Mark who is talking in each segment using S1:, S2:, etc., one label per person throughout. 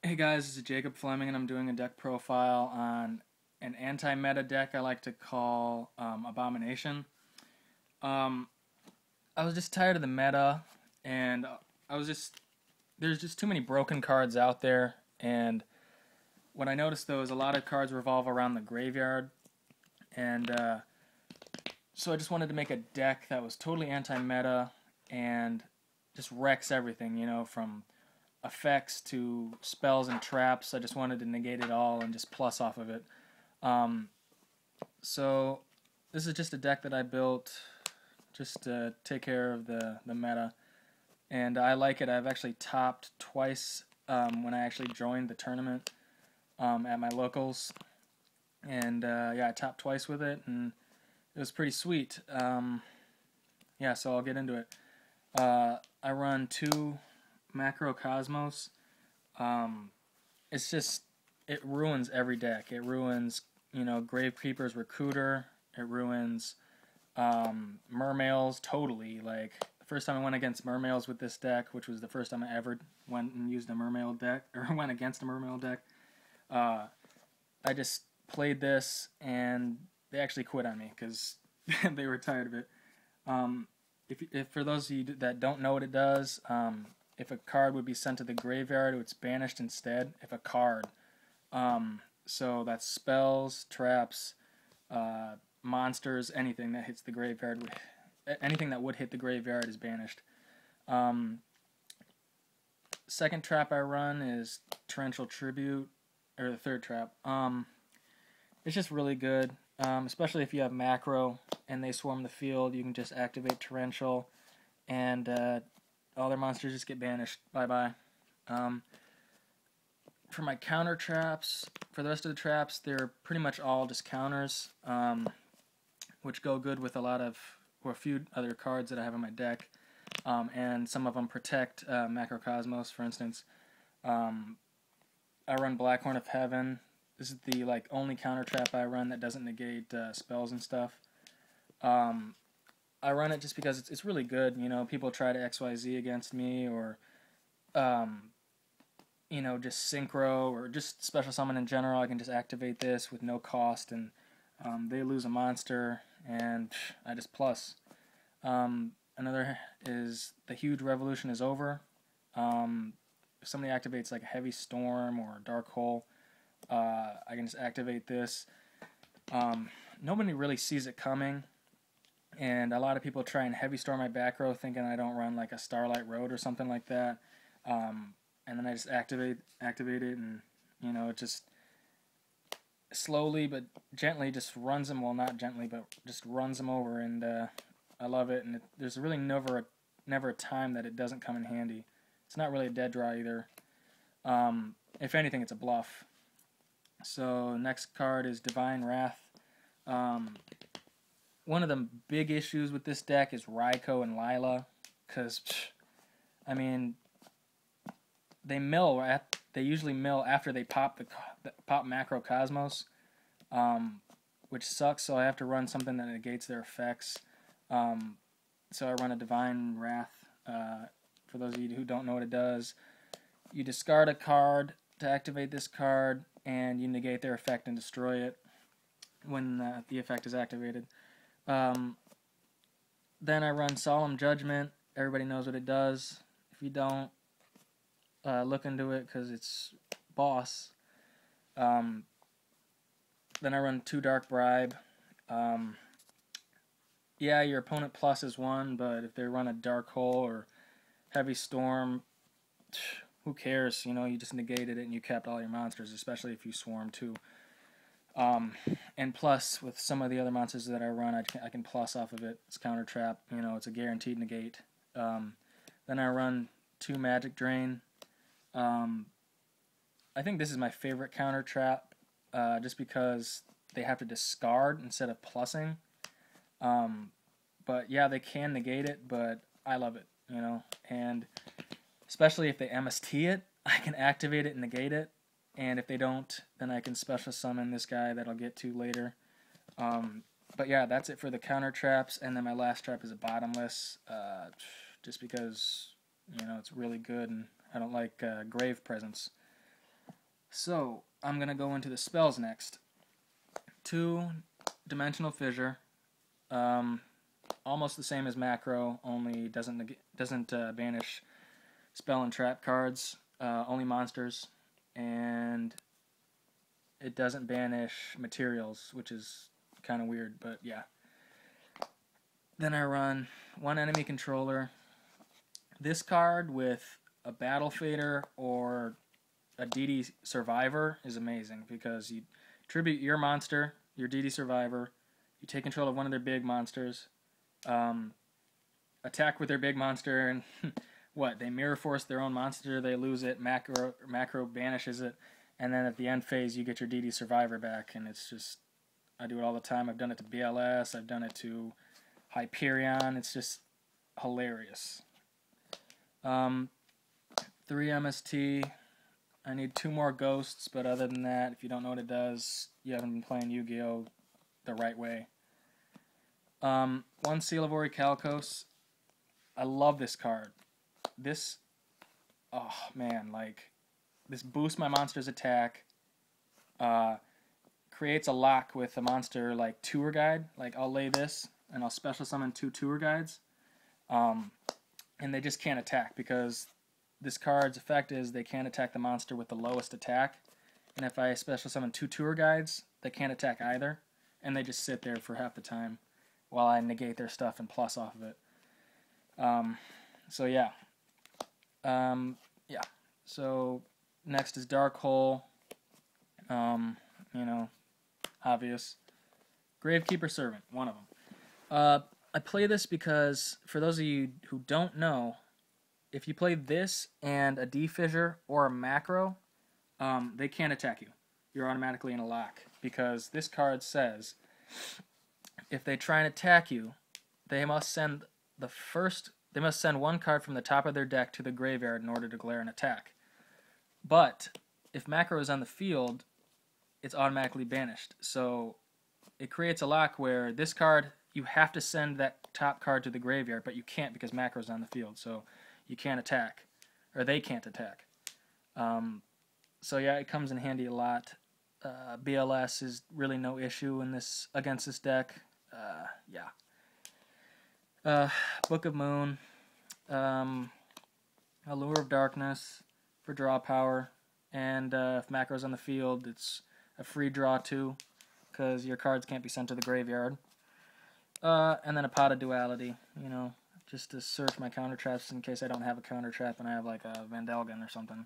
S1: Hey guys, this is Jacob Fleming, and I'm doing a deck profile on an anti-meta deck I like to call Abomination. I was just tired of the meta, and there's just too many broken cards out there, and what I noticed though is a lot of cards revolve around the graveyard, and so I just wanted to make a deck that was totally anti-meta and just wrecks everything, from effects to spells and traps. I just wanted to negate it all and just plus off of it. So this is just a deck that I built just to take care of the meta, and I like it. I've actually topped twice when I actually joined the tournament at my locals, and yeah, I topped twice with it, and it was pretty sweet. Yeah, so I'll get into it. I run 2 Macrocosmos. It ruins every deck. It ruins, Gravekeeper's Recruiter. It ruins Mermails totally. Like, the first time I went against Mermails with this deck, which was the first time I ever went and used a Mermail deck, or went against a Mermail deck, I just played this, and they actually quit on me, because they were tired of it. If for those of you that don't know what it does, if a card would be sent to the graveyard, it's banished instead. If a card, so that's spells, traps, monsters, anything that hits the graveyard, anything that would hit the graveyard is banished. Second trap I run is Torrential Tribute, or the third trap. It's just really good, especially if you have macro and they swarm the field. You can just activate Torrential, and all their monsters just get banished. Bye-bye. For my counter traps, for the rest of the traps, they're pretty much all just counters, which go good with a few other cards that I have in my deck, and some of them protect Macrocosmos, for instance. I run Blackhorn of Heaven. This is the only counter trap I run that doesn't negate spells and stuff. I run it just because it's really good. People try to XYZ against me, or just synchro, or just special summon in general. I can just activate this with no cost, and they lose a monster, and I just plus. Another is the Huge Revolution is over. If somebody activates like a Heavy Storm or a Dark Hole, I can just activate this. Nobody really sees it coming, and a lot of people try and Heavy Storm my back row thinking I don't run like a Starlight Road or something like that. And then I just activate it, and it just slowly but gently just runs them. Well, not gently, but just runs them over, and I love it. And there's really never a time that it doesn't come in handy. It's not really a dead draw either. If anything, it's a bluff. So next card is Divine Wrath. One of the big issues with this deck is Raikou and Lila, because I mean, they usually mill after they pop Macrocosmos, which sucks. So I have to run something that negates their effects. So I run a Divine Wrath. For those of you who don't know what it does, you discard a card to activate this card, and you negate their effect and destroy it when the effect is activated. Then I run Solemn Judgment. Everybody knows what it does. If you don't, look into it, because it's boss. Then I run 2 Dark Bribe. Yeah, your opponent pluses 1, but if they run a Dark Hole or Heavy Storm, who cares? You just negated it and you kept all your monsters, especially if you swarm too. And plus, with some of the other monsters that I run, I can plus off of it. It's counter trap. It's a guaranteed negate. Then I run 2 Magic Drain. I think this is my favorite counter trap, just because they have to discard instead of plussing. But yeah, they can negate it, but I love it, and especially if they MST it, I can activate it and negate it, and if they don't, then I can special summon this guy that I'll get to later. But yeah, that's it for the counter traps, and then my last trap is a Bottomless, just because, it's really good, and I don't like Grave Presence. So, I'm going to go into the spells next. 2-Dimensional Fissure. Almost the same as Macro, only doesn't banish spell and trap cards, only monsters, and it doesn't banish materials, which is kind of weird, but yeah. Then I run 1 enemy controller. This card with a Battle Fader or a DD Survivor is amazing because you tribute your monster, your DD Survivor, you take control of one of their big monsters, attack with their big monster, and what? They mirror force their own monster, they lose it, macro banishes it, and then at the end phase you get your DD Survivor back, and it's just, I do it all the time. I've done it to BLS, I've done it to Hyperion, it's just hilarious. 3 MST, I need 2 more ghosts, but other than that, if you don't know what it does, you haven't been playing Yu-Gi-Oh! The right way. 1 Seal of Orichalcos. I love this card. This, oh man, like, this boosts my monster's attack, creates a lock with a monster like Tour Guide. Like, I'll lay this, and I'll special summon 2 Tour Guides, and they just can't attack, because this card's effect is they can't attack the monster with the lowest attack, and if I special summon 2 Tour Guides, they can't attack either, and they just sit there for half the time while I negate their stuff and plus off of it. So yeah. Yeah. So next is Dark Hole. You know, obvious. Gravekeeper Servant, one of them. I play this because, for those of you who don't know, if you play this and a D-Fissure or a Macro, they can't attack you. You're automatically in a lock, because this card says if they try and attack you, they must send one card from the top of their deck to the graveyard in order to declare an attack. But if Macro is on the field, it's automatically banished. So it creates a lock where this card, you have to send that top card to the graveyard, but you can't because Macro's on the field, so you can't attack, or they can't attack. So yeah, it comes in handy a lot. BLS is really no issue in this against this deck. Yeah. Book of Moon, Allure of Darkness for draw power, and if Macro's on the field, it's a free draw too, because your cards can't be sent to the graveyard. And then a Pot of Duality, you know, just to search my counter traps in case I don't have a counter trap and I have like a Vandalgan or something.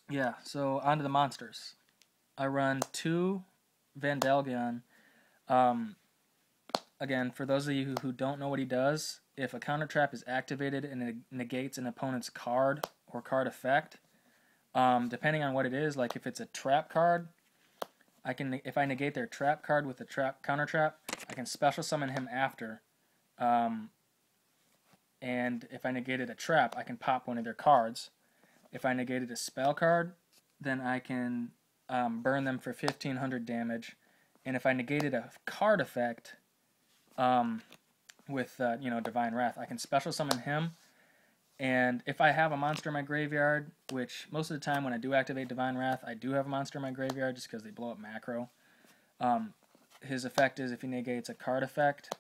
S1: Yeah, so on to the monsters. I run 2 Vandalgan. Again, for those of you who don't know what he does, if a counter trap is activated and it negates an opponent's card or card effect, depending on what it is, like if it's a trap card, if I negate their trap card with a counter trap, I can special summon him after. And if I negated a trap, I can pop one of their cards. If I negated a spell card, then I can burn them for 1500 damage. And if I negated a card effect with Divine Wrath, I can special summon him. And if I have a monster in my graveyard, which most of the time when I do activate Divine Wrath, I do have a monster in my graveyard just because they blow up Macro. His effect is if he negates a card effect,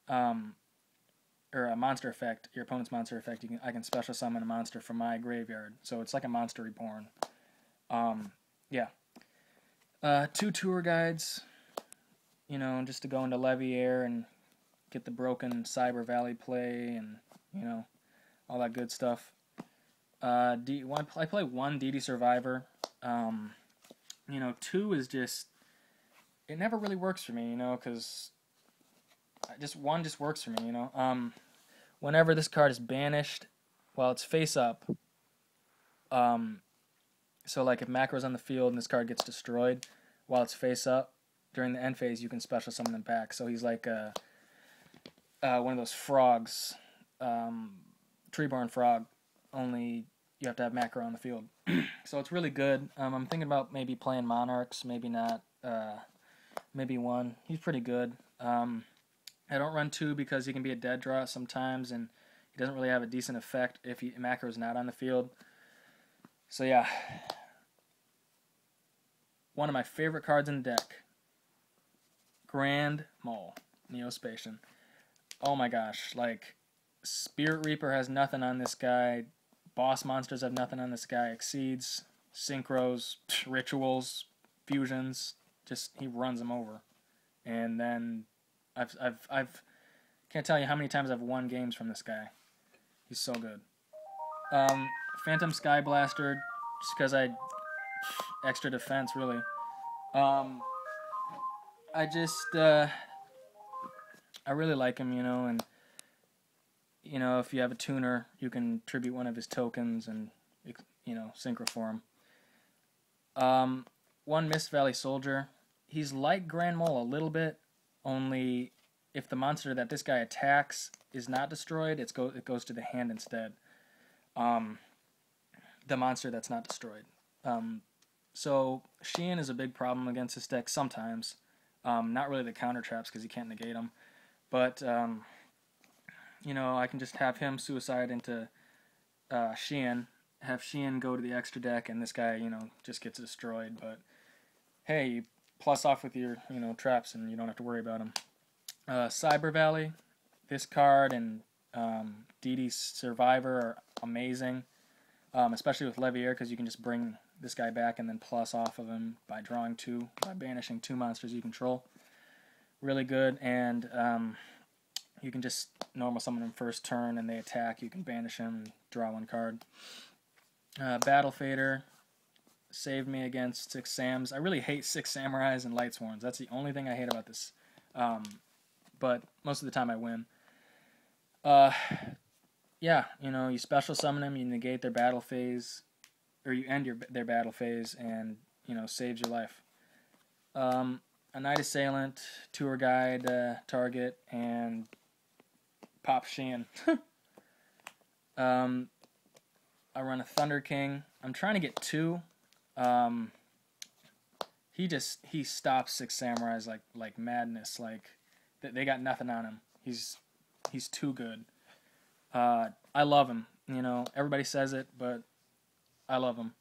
S1: or a monster effect, your opponent's monster effect, I can special summon a monster from my graveyard. So it's like a Monster Reborn. Yeah. 2 Tour Guides, you know, just to go into Leviair and get the broken Cyber Valley play and, you know, all that good stuff. I play 1 DD Survivor. 2 is just, it never really works for me, you know, because one just works for me, you know. Whenever this card is banished, while it's face up, so like if Macro's on the field and this card gets destroyed, while it's face up, during the end phase you can special summon him back. So he's like one of those frogs, Treeborn Frog, only you have to have Macro on the field. So it's really good. I'm thinking about maybe playing Monarchs, maybe not, maybe 1. He's pretty good. I don't run 2 because he can be a dead draw sometimes, and he doesn't really have a decent effect if Macro's not on the field. So yeah, one of my favorite cards in the deck, Grand Mole, Neospatian. Oh my gosh, like, Spirit Reaper has nothing on this guy, boss monsters have nothing on this guy, Exceeds, Synchros, Rituals, Fusions, just, he runs them over. And then, I've can't tell you how many times I've won games from this guy. He's so good. Phantom Sky Blaster, just because extra defense, really. I really like him, and, if you have a tuner, you can tribute one of his tokens and, synchro for him. One Mist Valley Soldier. He's like Grand Mole a little bit, only if the monster that this guy attacks is not destroyed, it goes to the hand instead. The monster that's not destroyed. So Sheehan is a big problem against this deck sometimes. Not really the counter traps because you can't negate them. But, I can just have him suicide into Sheehan, have Sheehan go to the extra deck, and this guy, just gets destroyed. But, hey, you plus off with your, traps, and you don't have to worry about him. Cyber Valley, this card and DD's Survivor are amazing, especially with Levier, because you can just bring this guy back and then plus off of him by drawing 2, by banishing 2 monsters you control. Really good, and you can just normal summon him first turn and they attack, you can banish him and draw 1 card. Battle Fader saved me against 6 Sams. I really hate 6 Samurais and Light Sworns. That's the only thing I hate about this. But most of the time I win. Yeah, you special summon them, you negate their battle phase, or you end their battle phase, and, saves your life. A Night Assailant, Tour Guide, target, and pop Sheehan. I run a Thunder King. I'm trying to get 2. He stops 6 Samurais like madness. Like, they got nothing on him. He's too good. I love him. Everybody says it, but I love him.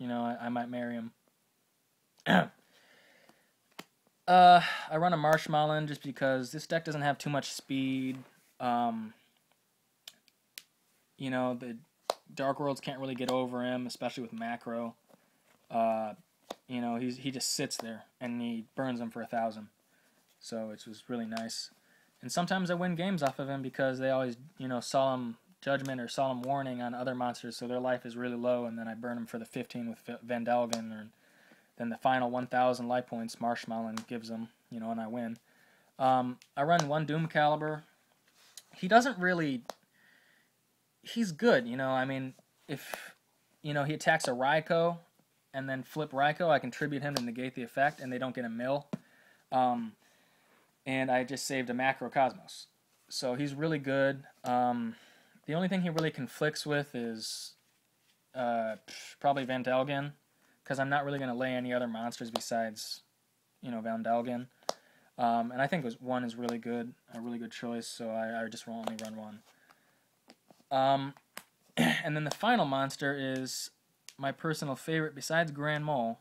S1: I might marry him. I run a Marshmallow just because this deck doesn't have too much speed. The Dark Worlds can't really get over him, especially with macro. He just sits there and he burns them for 1,000. So it's just really nice. And sometimes I win games off of him because they always, Solemn Judgment or Solemn Warning on other monsters, so their life is really low, and then I burn them for the 15 with Vandalgan, or then the final 1,000 life points Marshmallow gives them, and I win. I run 1 Doom Caliber. He doesn't really... He's good, if, he attacks a Raikou, and then flip Raikou, I can tribute him to negate the effect, and they don't get a mill. And I just saved a Macro Cosmos. So he's really good. The only thing he really conflicts with is probably Vandalgan, because I'm not really going to lay any other monsters besides, Vandalgan. And I think 1 is really good, a really good choice, so I just only run 1. And then the final monster is my personal favorite besides Grand Mole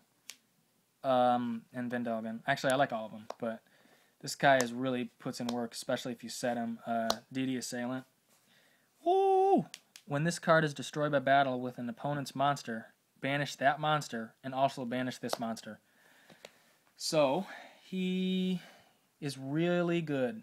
S1: and Vandalgan. Actually, I like all of them, but this guy really puts in work, especially if you set him. DD Assailant. Woo! When this card is destroyed by battle with an opponent's monster, banish that monster and also banish this monster. So, he is really good.